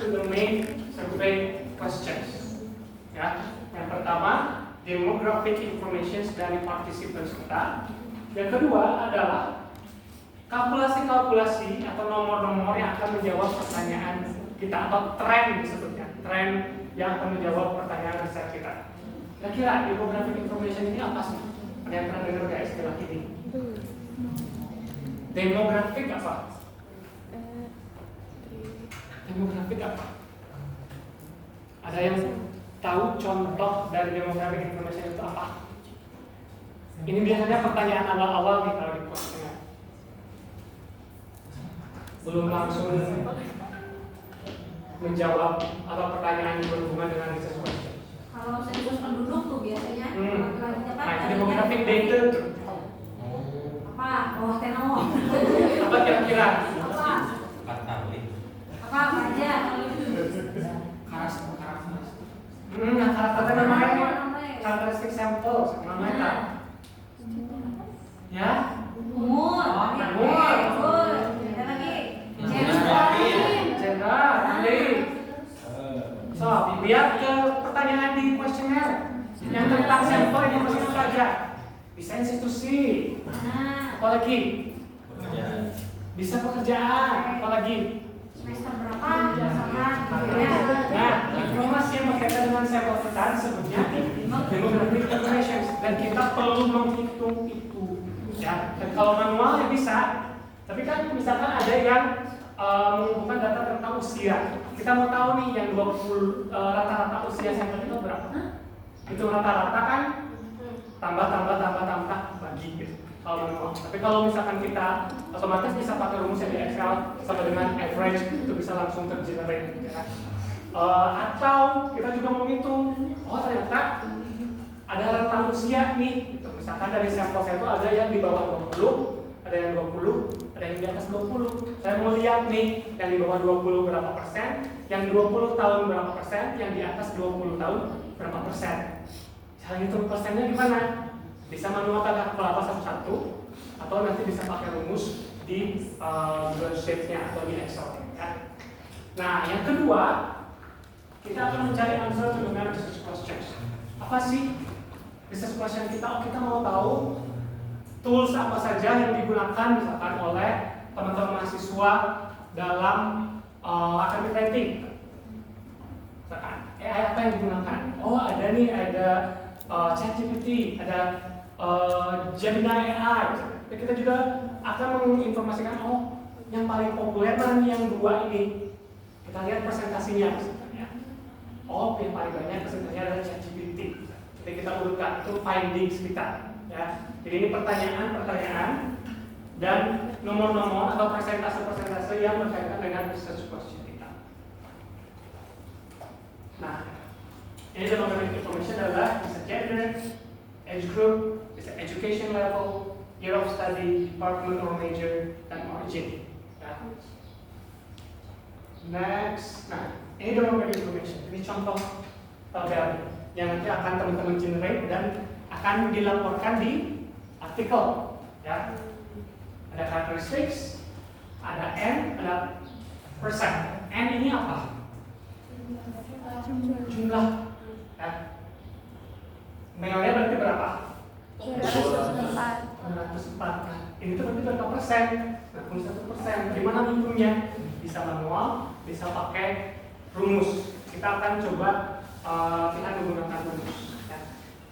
to the main survey questions. Ya, yang pertama demographic information dari participants kita. Yang kedua adalah kalkulasi-kalkulasi atau nomor-nomor yang akan menjawab pertanyaan kita atau tren disebutnya, tren yang akan menjawab pertanyaan riset kita. Kira-kira demographic information ini apa sih? Ada yang pernah dengar nggak istilah ini? Demographic apa? Demographic apa? Ada yang tahu contoh dari demographic information itu apa? Ini biasanya pertanyaan awal-awal nih kalau di kuesioner. Belum langsung menjawab atau pertanyaan yang berhubungan dengan research question. Kalau sensus penduduk tuh biasanya nah, itu demographic data tuh. Apa? Oh, tenor. Apa kira-kira? Apa? Apa aja? Karakter namanya karakteristik sampel namanya. Ya? Umur. Umur. Ada lagi. Gender. So, lihat ke pertanyaan di kuesioner yang tentang sampel ini masih saja. Bisa institusi. Apalagi? Bisa pekerjaan. Apalagi? Semester berapa? Nah, informasi yang berkaitan dengan sampel kita disebutnya demographic information dan kita perlu menghitung itu. Ya, dan kalau manual ya bisa. Tapi kan misalkan ada yang mengumpulkan data tentang usia. Kita mau tahu nih yang 20 rata-rata usia sampel itu berapa? Itu rata-rata kan tambah bagi gitu. Kalau manual. Tapi kalau misalkan kita otomatis bisa pakai rumus yang di Excel sama dengan average itu bisa langsung tergenerate ya. Atau kita juga mau hitung, oh ternyata ada rentang usia nih gitu. Misalkan dari sampel saya itu ada yang di bawah 20, ada yang 20, ada yang di atas 20. Saya mau lihat nih yang di bawah 20 berapa persen, yang 20 tahun berapa persen, yang di atas 20 tahun berapa persen. Cara hitung persennya gimana? Bisa manual pakai kalkulator satu-satu atau nanti bisa pakai rumus di spreadsheet-nya atau di Excel ya. Nah, yang kedua kita akan mencari answer dengan research questions. Apa sih research question kita? Oh, kita mau tahu tools apa saja yang digunakan misalkan oleh teman-teman mahasiswa dalam academic writing. Misalkan AI apa yang digunakan? Oh, ada nih, ada ChatGPT, ada Gemini AI. Kita juga akan menginformasikan yang paling populer mana yang dua ini. Kita lihat presentasinya misalnya. Yang paling banyak presentasinya adalah ChatGPT. Jadi kita urutkan itu findings kita. Ya. Jadi ini pertanyaan dan nomor-nomor atau persentase-persentase yang berkaitan dengan research question kita. Nah, ini demographic information adalah bisa gender, age group, bisa education level, year of study, department or major, dan origin. Ya. Next, nah ini demographic information. Ini contoh tabel yang nanti akan teman-teman generate dan akan dilaporkan di artikel. Ya. Ada characteristics, ada N, ada percent. N ini apa? Jumlah. Ya. Male-nya berarti berapa? 204. Ini tuh berarti berapa persen? 61%. Gimana hitungnya? Bisa manual, bisa pakai rumus. Kita akan coba kita menggunakan rumus. Ya.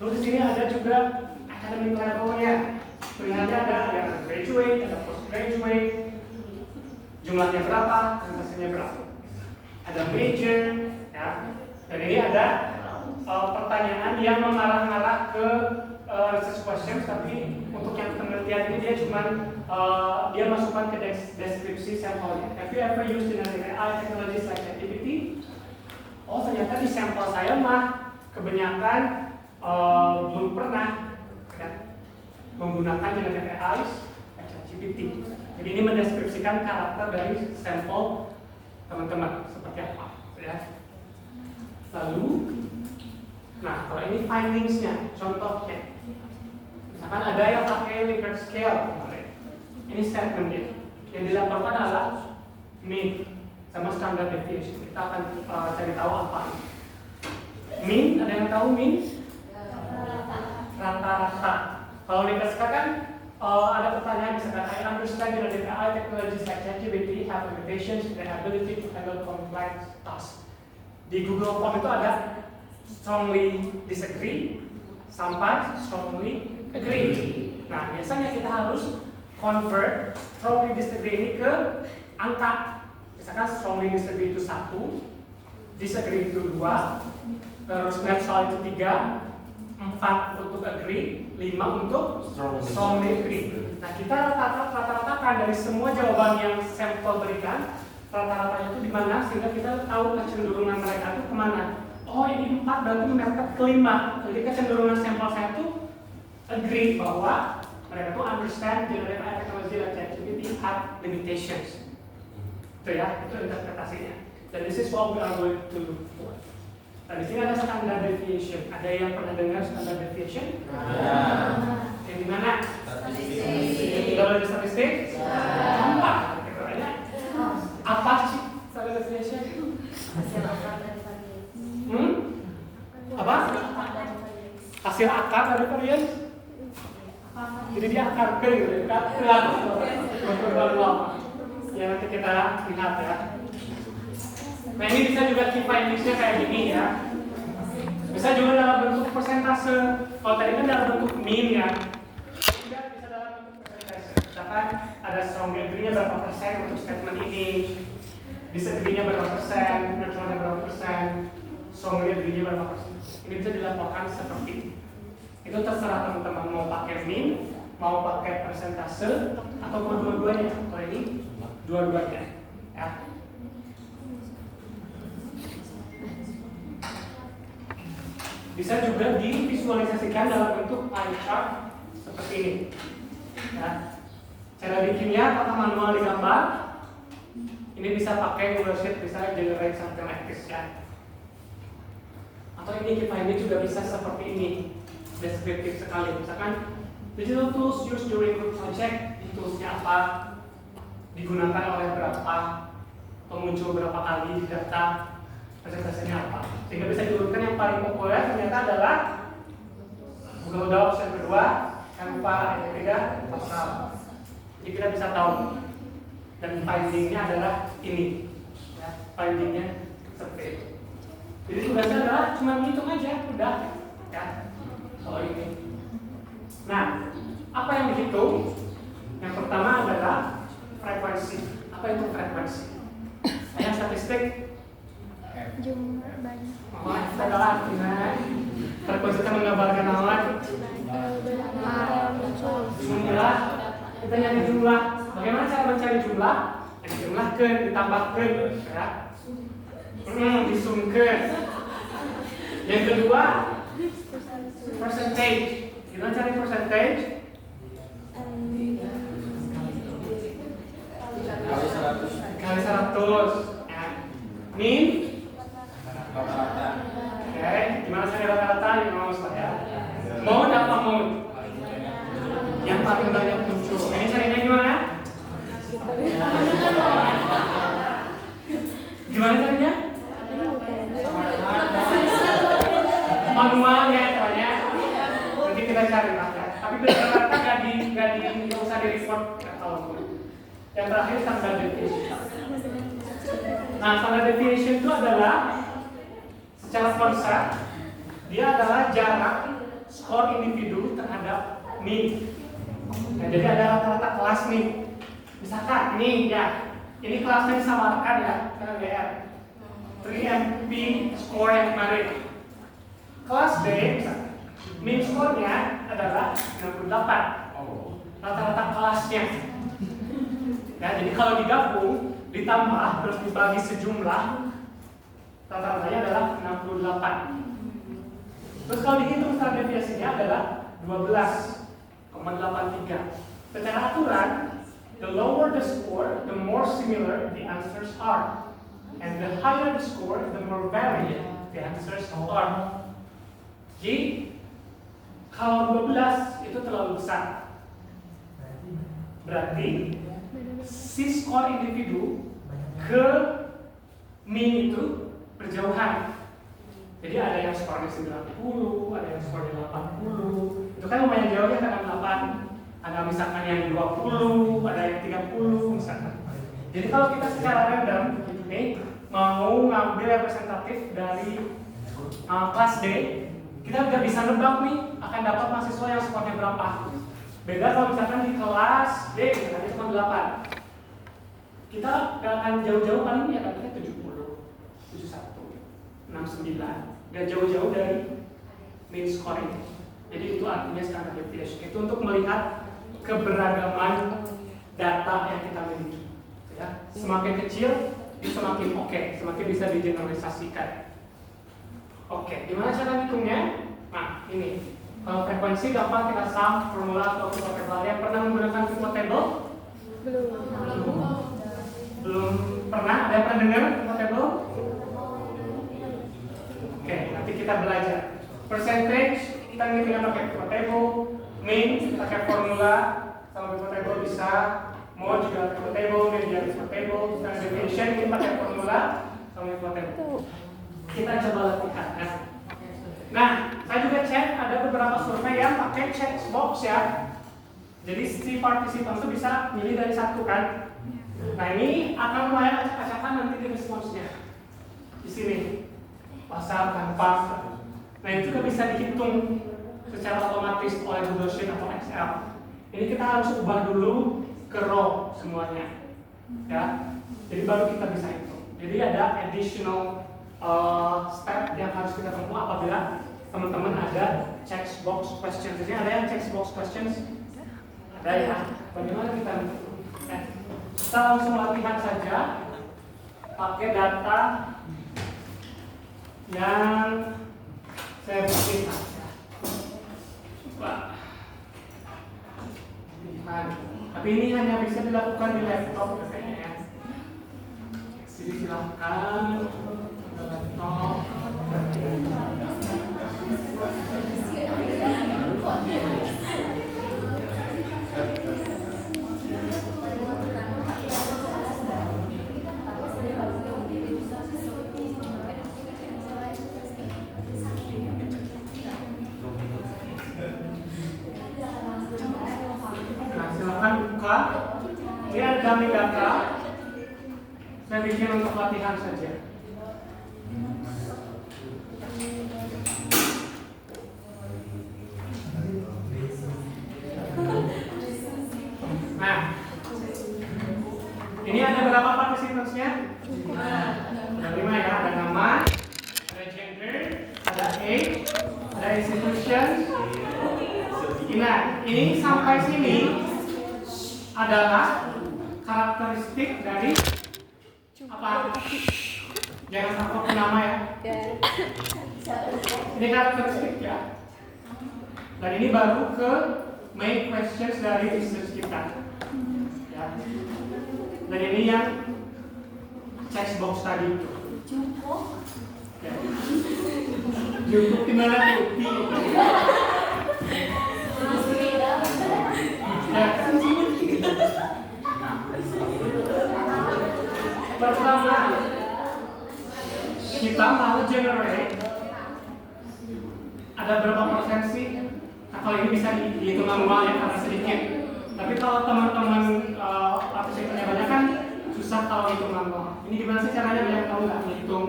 Terus di sini ada juga academic level-nya. Pilihannya ada yang graduate, ada postgraduate. Jumlahnya berapa? Persentasinya berapa? Ada major, ya. Dan ini ada pertanyaan yang mengarah-arah ke research questions, tapi untuk yang penelitian ini dia cuma dia masukkan ke deskripsi sampelnya. Have you ever used generative AI technologies like ChatGPT? Oh, ternyata di sampel saya mah kebanyakan belum pernah ya, menggunakan generative AI like ChatGPT. Jadi ini mendeskripsikan karakter dari sampel teman-teman seperti apa, ya. Lalu, nah kalau ini findingsnya, contohnya, misalkan ada yang pakai Likert scale kemarin. Ini statementnya, yang dilaporkan adalah nih sama standard deviation. Kita akan cari tahu apa ini. Mean, ada yang tahu mean? Rata-rata. Kalau dikasihkan ada pertanyaan misalkan, I understand that the AI technologies like ChatGPT have limitations in their ability to handle complex tasks. Di Google Form itu ada strongly disagree sampai strongly agree. Nah, biasanya kita harus convert strongly disagree ini ke angka. Misalkan strongly disagree itu 1, disagree itu 2, terus neutral itu 3, 4 untuk agree, 5 untuk strongly agree. Nah, kita rata-ratakan dari semua jawaban yang sampel berikan, rata-ratanya itu di mana sehingga kita tahu kecenderungan mereka itu kemana. Oh, ini 4 berarti mepet ke 5. Jadi kecenderungan sampel saya itu agree bahwa mereka itu understand generative AI technology dan ChatGPT have limitations. Itu ya, itu interpretasinya. Dan this is what we are going to look for. Nah, di sini ada standard deviation. Ada yang pernah dengar standard deviation? Yang di mana? Statistik. Kalau ada statistik? Gampang. Apa sih standard deviation? Apa? Hasil akar dari varian? Jadi dia akar ke gitu, ya nanti kita lihat ya. Nah, ini bisa juga key findings-nya kayak gini ya. Bisa juga dalam bentuk persentase. Kalau tadi kan dalam bentuk mean ya. Juga bisa dalam bentuk persentase. Misalkan ada strong agree-nya berapa persen untuk statement ini, disagree-nya berapa persen, neutral-nya berapa persen, strong agree-nya berapa persen. Ini bisa dilaporkan seperti ini. Itu terserah teman-teman mau pakai mean, mau pakai persentase, atau mau dua-duanya. Kalau ini dua-duanya ya. Bisa juga divisualisasikan dalam bentuk pie chart seperti ini ya. Cara bikinnya apakah manual digambar, ini bisa pakai Google Sheet, bisa generate something like this ya. Atau ini kita ini juga bisa seperti ini, deskriptif sekali. Misalkan digital tools used during group project, toolsnya apa, digunakan oleh berapa, atau muncul berapa kali di data, presentasinya apa. Sehingga bisa diurutkan yang paling populer ternyata adalah Google Docs yang kedua, Canva yang ketiga, Pascal. Jadi kita bisa tahu. Dan findingnya adalah ini ya, findingnya seperti itu. Jadi tugasnya adalah cuma ngitung aja, udah ya. Kalau ini. Nah, apa yang dihitung? Yang pertama adalah frekuensi. Apa itu frekuensi? Yang statistik Jumlah banyak. Oh, itu adalah artinya frekuensi kita menggambarkan apa? Jumlah. Kita nyari jumlah. Bagaimana cara mencari jumlah? Dijumlahkan, ditambahkan, ya. Disumkan. Yang kedua, percentage. Kita cari percentage. Kali 100. Ya. Mean. Oke, gimana cari rata-rata? Yang mau ya. Mode apa mode? Yang paling banyak muncul. Ini carinya gimana? Gimana caranya? Manualnya caranya. Nanti kita cari lah ya. Tapi rata-rata nggak usah di report kalau. Yang terakhir standard deviation. Nah, standard deviation itu adalah secara konsep dia adalah jarak skor individu terhadap mean. Nah, jadi ada rata-rata kelas nih. Misalkan ini ya, ini kelasnya disamarkan ya, KGR 3MP score yang kemarin. Kelas B, misalkan, mean score-nya adalah 68. Rata-rata kelasnya. Ya, jadi kalau digabung, ditambah, terus dibagi sejumlah, rata-ratanya adalah 68. Terus kalau dihitung standar deviasinya adalah 12,83. Secara aturan, the lower the score, the more similar the answers are. And the higher the score, the more varied the answers are. Jadi, kalau 12 itu terlalu besar. Berarti, si skor individu ke mean itu berjauhan. Jadi ada yang skornya 90, ada yang skornya 80. Itu kan lumayan jauh ya kan 8. Ada misalkan yang 20, ada yang 30 misalkan. Jadi kalau kita secara random ini mau ngambil representatif dari kelas D, kita udah bisa nebak nih akan dapat mahasiswa yang skornya berapa. Beda kalau misalkan di kelas D misalkan cuma 8. Kita gak akan jauh-jauh paling ya kan 70, 71, 69. Gak jauh-jauh dari mean score ini. Jadi itu artinya standard deviation. Itu untuk melihat keberagaman data yang kita miliki. Ya. Semakin kecil, itu semakin oke, semakin bisa digeneralisasikan. Oke, gimana cara hitungnya? Nah, ini. Kalau frekuensi gampang kita sum formula atau pivot table. Yang pernah menggunakan pivot table? Belum pernah? Ada yang pernah dengar pivot table? Oke, nanti kita belajar. Percentage kita ngitungnya pakai pivot table, mean pakai formula sama pivot table bisa, mode juga pivot table, median pivot table, standard deviation ini pakai formula sama pivot table. Kita coba latihan ya. Nah, saya juga cek ada beberapa survei yang pakai check box ya. Jadi si partisipan itu bisa milih dari satu kan. Nah ini akan lumayan acak-acakan nanti di responsnya. Di sini pasal tanpa. Nah itu juga bisa dihitung secara otomatis oleh Google Sheet atau Excel. Ini kita harus ubah dulu ke raw semuanya. Ya. Jadi baru kita bisa hitung. Jadi ada additional step yang harus kita tempuh apabila teman-teman ada checkbox questions. Jadi ada yang checkbox questions, ada ya. Bagaimana kita kita langsung latihan saja pakai data yang saya berikan. Coba lihat. Tapi ini hanya bisa dilakukan di laptop kayaknya ya. Jadi silakan laptop. Nah, silakan buka. Ini ada dummy data. Saya bikin untuk latihan saja. Nah, ini ada berapa participants-nya? Ada 5 ya, ada nama, ada gender, ada age, ada institution. Nah, ini sampai sini adalah karakteristik dari apa? Jangan sampai nama ya. Ini karakteristik ya. Dan ini baru ke main questions dari research kita. Ya. Dan ini yang checkbox tadi itu. Ya. Jumbo gimana tuh? Pertama, kita mau generate ada berapa persen sih? Nah, kalau ini bisa dihitung manual ya karena sedikit. Tapi kalau teman-teman partisipannya banyak kan susah kalau hitung manual. Ini gimana sih caranya biar tahu nggak hitung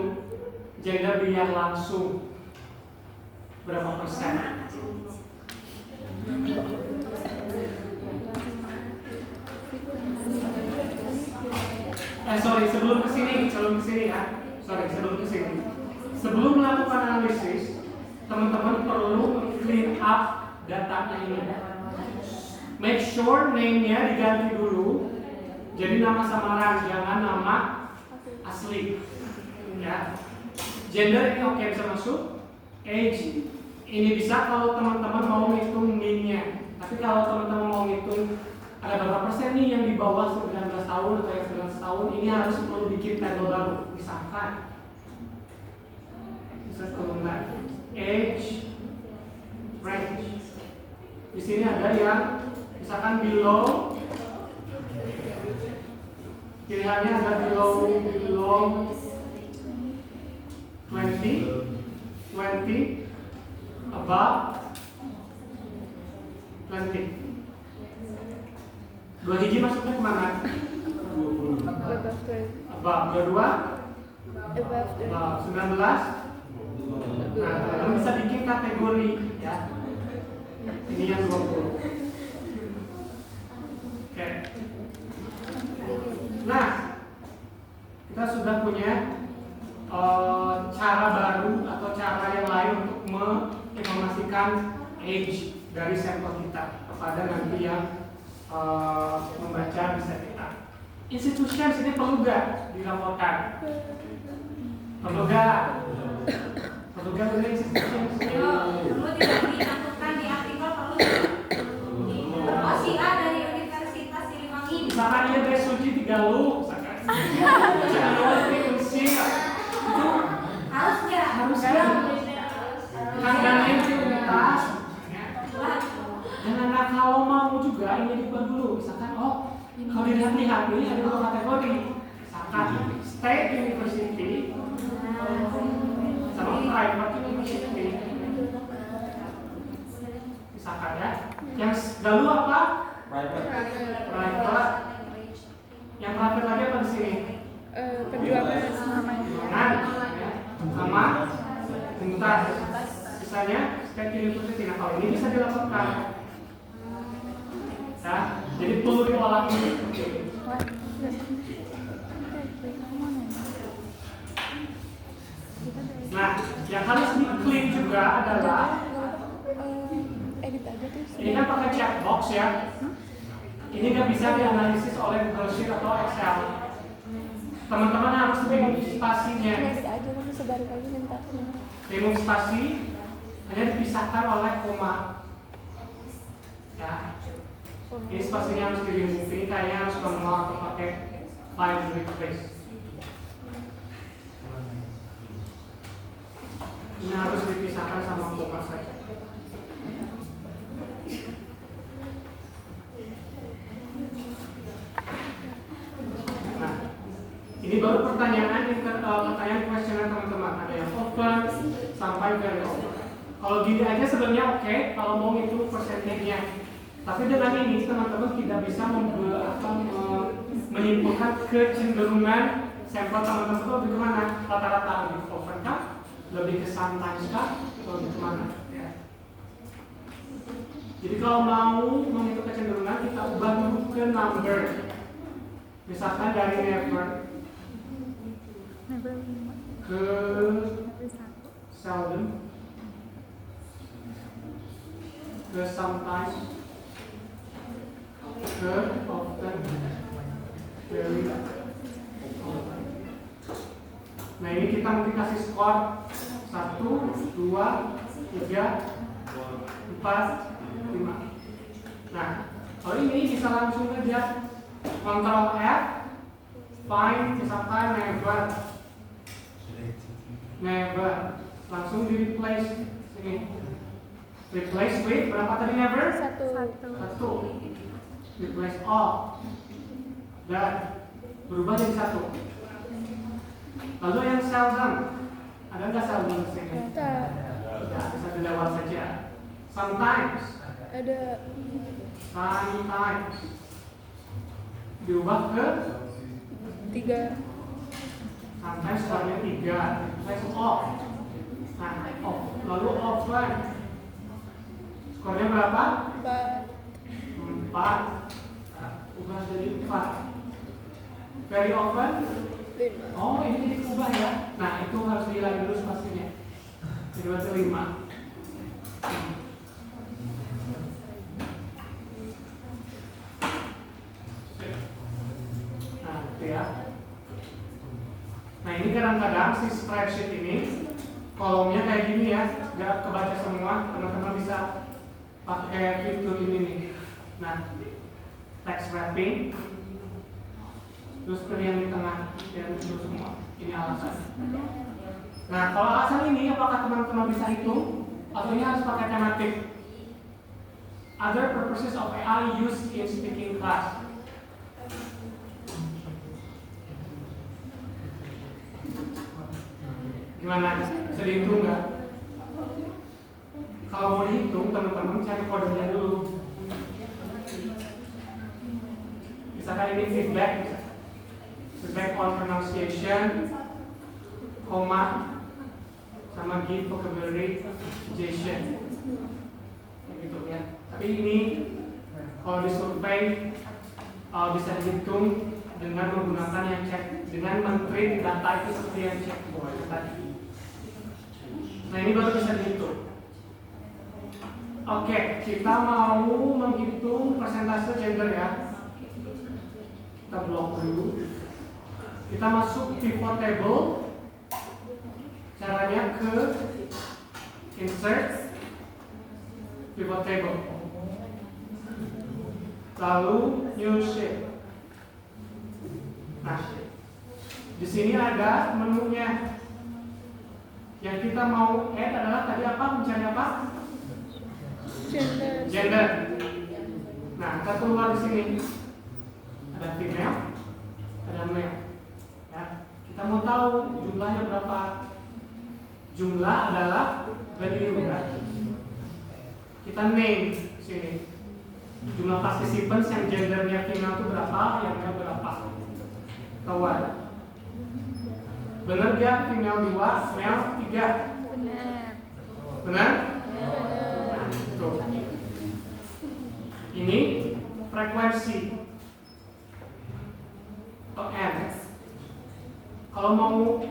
gender biar langsung berapa persen? Sebelum kesini ya. Sebelum kesini. Sebelum melakukan analisis, teman-teman perlu clean up datanya ini. Make sure name-nya diganti dulu. Jadi nama samaran, jangan nama asli. Ya. Gender ini oke bisa masuk. Age ini bisa kalau teman-teman mau ngitung mean-nya. Tapi kalau teman-teman mau ngitung ada berapa persen nih yang di bawah 19 tahun atau yang 19 tahun, ini harus perlu bikin tabel baru. Misalkan bisa keluar age, range. Di sini ada yang misalkan below, pilihannya ada below 20, above 20. 2 hiji masuknya kemana? Above 22, above 19. Nah, kamu bisa bikin kategori ya. Ini yang 20. Oke. Nah, kita sudah punya cara baru atau cara yang lain untuk menginformasikan age dari sampel kita kepada nanti yang membaca bisa kita. Institutions ini perlu gak dilaporkan? Perlu gak? Perlu gak dari institutions? Perlu tidak dilakukan di artikel perlu. Oh si A dari Universitas Siliwangi. Misalkan dia dari Suci Tigaluh, misalkan. Jangan lupa kunci. Itu Harus nggak? harus kan? Tanggalnya prioritas. Dan kalau mau juga ini dibuat dulu. Misalkan, oh kalau dilihat-lihat ini ada 2 kategori. Misalkan State University sama Private University. Misalkan ya. Yang dulu apa? Private. Yang private lagi apa di sini? Perjuangan Jangan ya. Sama tuntas. Sisanya State University. Nah kalau ini bisa dilakukan. Nah, jadi perlu diolah ini. Nah, yang harus diklik juga adalah edit aja terus. ini kan pakai checkbox ya. Ini nggak bisa dianalisis oleh Google Sheet atau Excel. Teman-teman harus remove spasinya. Edit aja kamu sebarin aja minta. Remove spasi hanya dipisahkan oleh koma. Ya. Ini spasinya harus di-remove. Ini kayaknya harus manual atau pakai file replace. Ini harus dipisahkan sama koma saja. Nah, ini baru pertanyaan kuesioner teman-teman. Ada yang open sampai very open. Kalau gini aja sebenarnya oke. Kalau mau itu persentasenya. Tapi dengan ini teman-teman tidak bisa menyimpulkan kecenderungan sampel teman-teman itu lebih kemana? Rata-rata lebih open kah? Lebih ke sometimes kah? Atau lebih kemana? Ya. Jadi kalau mau menghitung kecenderungan kita ubah dulu ke number. Misalkan dari never ke seldom ke sometimes ke often very often. Nah ini kita mungkin kasih skor 1, 2, 3, 4, 5. Nah kalau ini bisa langsung aja Ctrl F, find misalkan never, langsung di replace sini. Replace with berapa tadi never? 1. Replace all. Dan berubah jadi 1. Lalu yang seldom, ada nggak seldom di sini? Ya, bisa dilewat saja. Sometimes. Ada. Sometimes. Diubah ke 3. Sometimes skornya 3. Replace off. Nah, off. Lalu often. Skornya berapa? 4. Ubah jadi 4. Very often. 5. Oh ini diubah ya. Nah itu harus dihilangin dulu spasinya. Jadi berarti 5. Nah itu ya. Nah ini kadang-kadang si spreadsheet ini kolomnya kayak gini ya, nggak kebaca semua. Teman-teman bisa pakai fitur ini nih. Nah text wrapping. Terus pilih yang di tengah dan itu semua. Ini alasan. Nah, kalau alasan ini apakah teman-teman bisa hitung atau ini harus pakai tematik? Other purposes of AI used in speaking class. Gimana? Bisa dihitung nggak? Kalau mau dihitung, teman-teman cari kodenya dulu. Misalkan ini feedback on pronunciation, koma, sama give vocabulary suggestion. Gitu ya. Tapi ini kalau di survei bisa dihitung dengan menggunakan yang check, dengan men-print data itu seperti yang checkboard tadi. Nah ini baru bisa dihitung. Oke, kita mau menghitung persentase gender ya. Kita blok dulu. Kita masuk pivot table. Caranya ke insert pivot table. Lalu new sheet. Nah, di sini ada menunya. Yang kita mau add adalah tadi apa? Mencari apa? Gender. Nah, kita keluar di sini. Ada female, ada male. Ya, kita mau tahu jumlahnya berapa. Jumlah adalah value ya. Kita name sini. Jumlah participants yang gendernya female itu berapa, yang male berapa. Kawan. Benar ya, female 2, male 3. Benar? Tuh. Ini frekuensi atau N. Kalau mau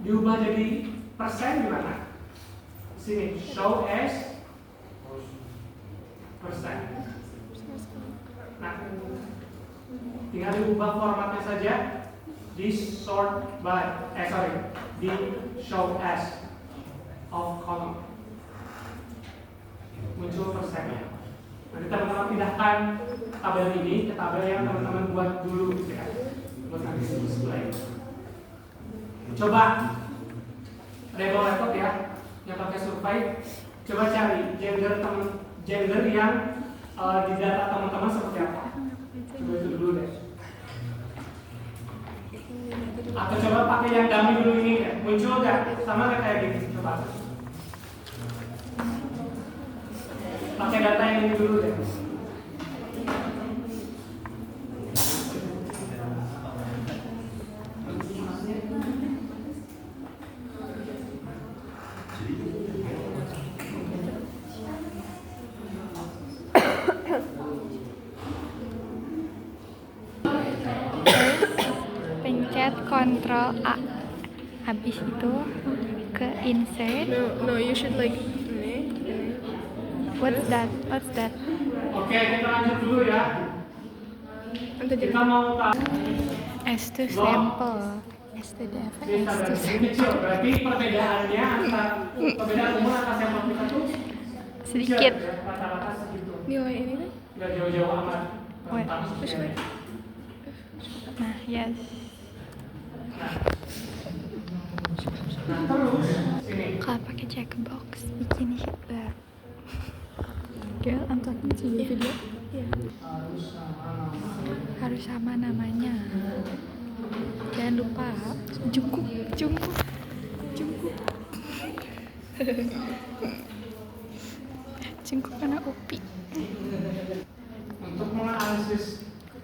diubah jadi persen gimana? Di sini show as persen. Nah, tinggal diubah formatnya saja di sort by, di show as of column. Muncul persennya. Nanti teman-teman pindahkan tabel ini ke tabel yang teman-teman buat dulu gitu ya. Buat nanti display. Coba label laptop ya, yang pakai survei. Coba cari gender yang di data teman-teman seperti apa. Coba itu dulu deh. Atau coba pakai yang dummy dulu ini deh. Muncul nggak? Sama nggak kayak gini? Coba. Pakai data yang ini dulu deh. Pencet Ctrl A. Habis itu ke insert. No, you should like What's that? Oke, kita lanjut dulu ya. Kita mau tahu S to sample. S to data. ini S to ini kecil. Berarti perbedaannya perbedaan umur antara sampel kita tuh sedikit. kecil, ya. Rata-rata segitu. nilai ini kan? Nggak jauh-jauh amat. Wait. Tentang sebenarnya. Nah, yes. Nah, terus sini. Kalau pakai checkbox bikin sheet baru. Girl, I'm talking to you video. Harus sama namanya. Jangan lupa jungkuk. Jungkuk karena Upi. Untuk menganalisis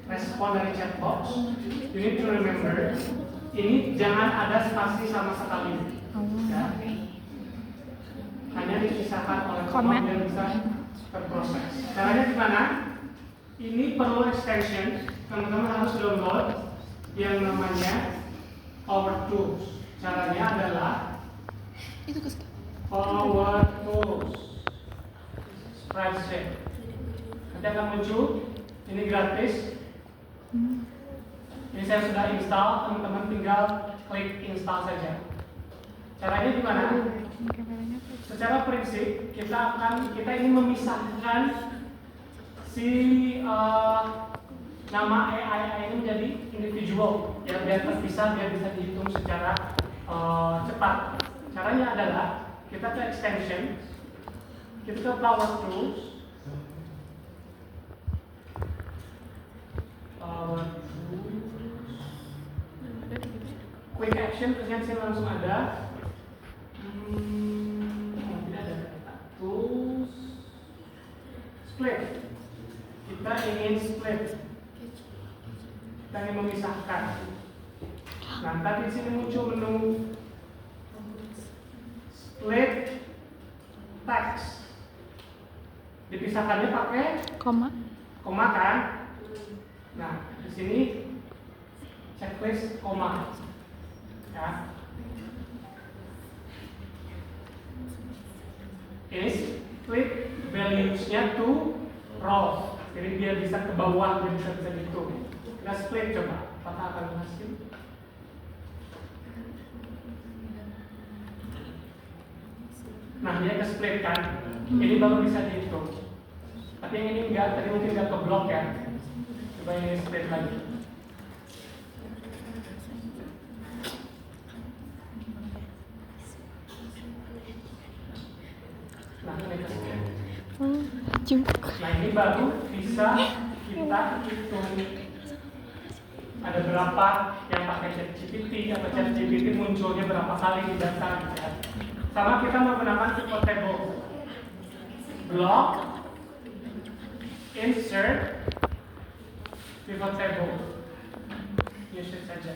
respon dari chatbox, you need to remember ini jangan ada spasi sama sekali. Ya. Hanya dipisahkan oleh koma biar bisa terproses. Caranya gimana? Ini perlu extension. Teman-teman harus download yang namanya Power Tools. Caranya adalah Power Tools Spreadsheet. Nanti akan muncul. Ini gratis. Ini saya sudah install. Teman-teman tinggal klik install saja. Caranya gimana? Secara prinsip kita ingin memisahkan si nama AI ini menjadi individual ya, biar terpisah, biar bisa dihitung secara cepat. Caranya adalah kita ke extension, kita ke Power Tools, Quick action, terusnya di sini langsung ada. Tidak ada kata. Terus split. Kita ingin split. Kita ingin memisahkan. Nah, tadi di sini muncul menu split text. Dipisahkannya pakai Koma. koma kan? Nah, di sini checklist koma. Ya. Ini split values-nya to rows. Jadi biar bisa ke bawah, biar bisa gitu. Kita split coba. Apakah akan berhasil? Nah, dia ke split kan? Ini baru bisa dihitung. Tapi yang ini enggak, tadi mungkin enggak ke blok ya. Coba ini split lagi. Nah, ini ke split. Nah, ini baru bisa kita hitung. Ada berapa yang pakai ChatGPT atau ChatGPT munculnya berapa kali di data gitu ya. Sama kita menggunakan pivot table. Block, insert, pivot table. Insert saja.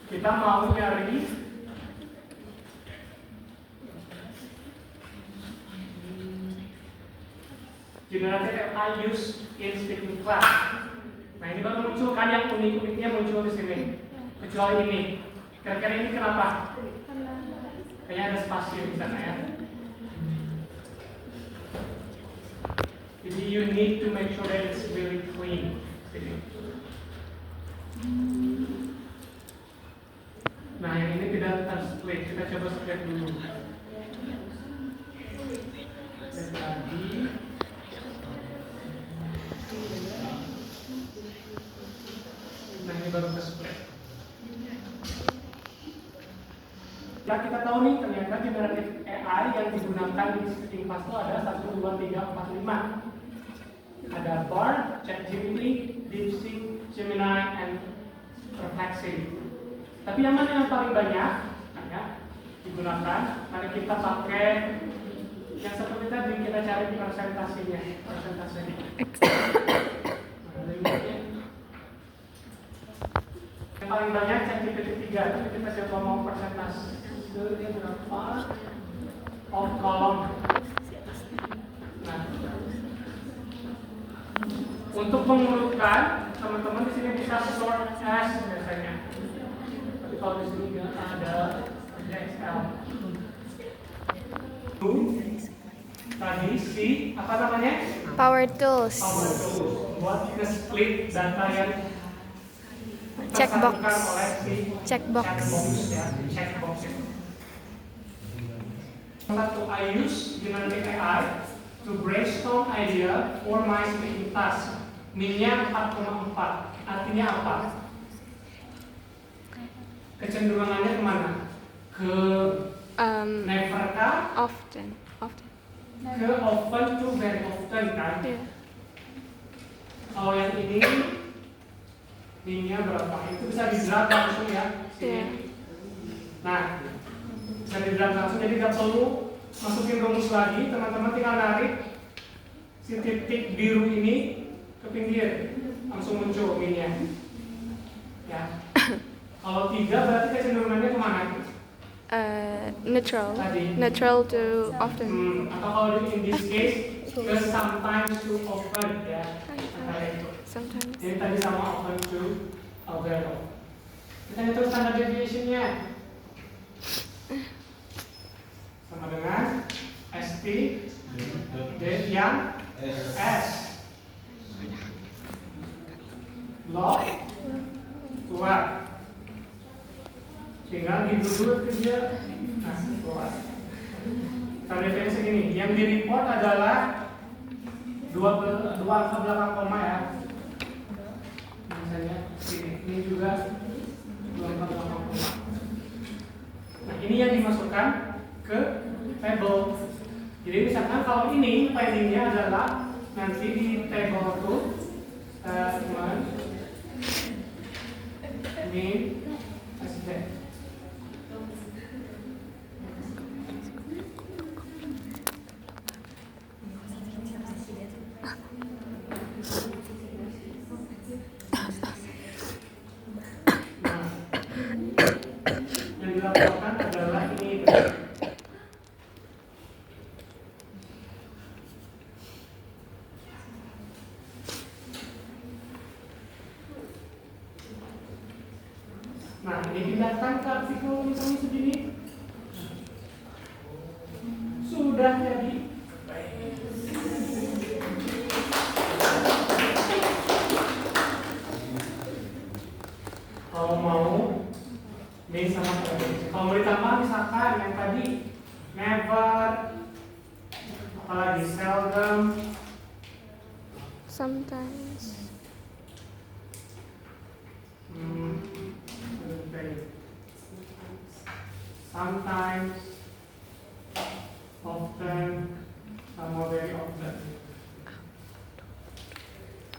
Kita mau nyari generated I use in speaking class. Nah, ini baru muncul kan yang unik-uniknya muncul di sini. Kecuali ini. Kira-kira ini kenapa? Kayaknya ada spasi di sana ya. Jadi you need to make sure that it's really clean. Nah, yang ini tidak tersplit. Kita coba split dulu. Split lagi. Nah, ini baru tersplit. Nah, kita tahu nih ternyata generative AI yang digunakan di speaking class itu ada 1, 2, 3, 4, 5. Ada Bard, ChatGPT, DeepSeek, Gemini, and Perplexity. Tapi yang mana yang paling banyak ya, digunakan? Mari kita pakai yang seperti tadi, kita cari persentasenya. Yang paling banyak ChatGPT 3, tapi kita coba mau persentase. Dia berapa? Of column. Nah, untuk mengurutkan, teman-teman di sini bisa sort as biasanya. Tapi kalau di sini nggak ada Excel. Tadi si apa namanya? Power tools. Power tools. Buat kita split data yang Checkbox. tersambungkan oleh si Checkbox. ya, checkbox itu. Satu, I use generative AI to brainstorm idea for my speaking task. Min-nya 4,4. Artinya apa? Kecenderungannya kemana? Ke never kah? Often. Ke often to very often kan? Yeah. Kalau yang ini min-nya berapa? Itu bisa di-drag langsung ya. Sini. Yeah. Nah, bisa di-drag langsung, jadi nggak perlu masukin rumus lagi. Teman-teman tinggal narik si titik biru ini ke pinggir, langsung muncul min-nya. Ya. Kalau 3 berarti kecenderungannya kemana? Neutral. Tadi. Neutral to often. Atau kalau in this case, ke sometimes to often ya. Antara itu. Sometimes. Jadi tadi sama often to very often. Kita hitung standard deviation-nya. Sama dengan ST D yang S log keluar. Tinggal gitu dulu kerja. Nah, keluar. Standard deviation segini. Yang di report adalah dua angka belakang koma ya. Misalnya ini juga dua angka belakang koma. Nah, ini yang dimasukkan ke table. Jadi misalkan kalau ini findingnya adalah nanti di table itu ini ST dilaporkan adalah ini. Nah, ini pindahkan ke artikel misalnya segini. Sudah jadi. Kalau mau, ini sama tadi. Kalau mau ditambah misalkan yang tadi never, apalagi seldom, Sometimes. sometimes, often, sama very often.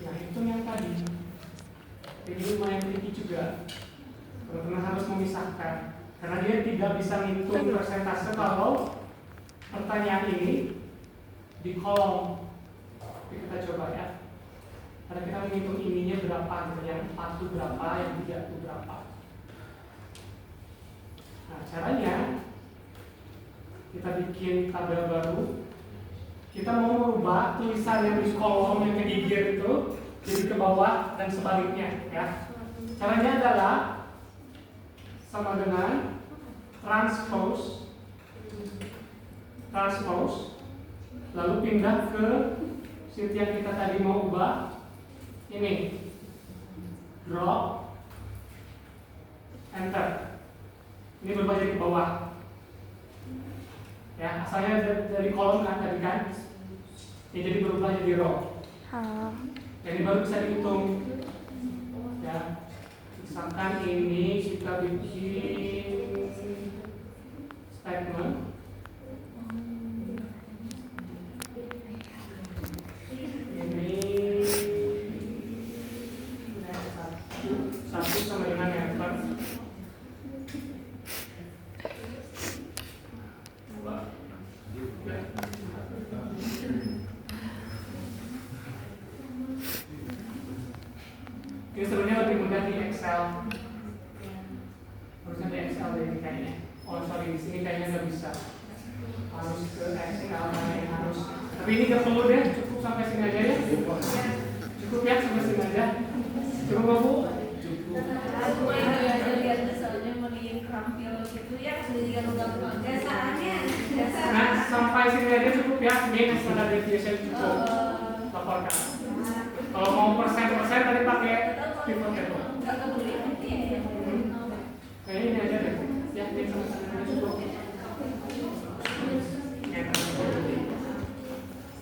Ya itu yang tadi. Ini lumayan tricky juga. Teman-teman harus memisahkan karena dia tidak bisa menghitung persentase kalau pertanyaan ini di kolom. Oke, kita coba ya. Karena kita menghitung ininya berapa, gitu. Yang 4 itu berapa, yang 3 itu berapa. Nah, caranya kita bikin tabel baru. Kita mau merubah tulisan yang di kolom yang kedigir itu jadi ke bawah dan sebaliknya, ya. Caranya adalah sama dengan transpose, lalu pindah ke sheet yang kita tadi mau ubah. Ini drop, enter. Ini berubah jadi ke bawah. Ya, asalnya dari kolom kan tadi kan. Ini jadi berubah jadi row. Jadi baru bisa dihitung. Ya, misalkan ini kita bikin statement. Ini satu sama dengan enter. Ini sebenarnya lebih mudah di Excel. Harusnya di Excel deh kayaknya. Oh sorry, di sini kayaknya nggak bisa. Harus ke Excel, harus. Tapi ini nggak perlu deh, cukup sampai sini aja ya. Cukup ya sampai sini aja. Cukup nggak Bu? Cukup. Aku ini aja lihat soalnya mau di krampil gitu ya, sudah juga gampang. Biasaannya, Nah, sampai sini aja cukup ya. Ini standar deviation cukup. Laporkan. Kalau mau persen tadi pakai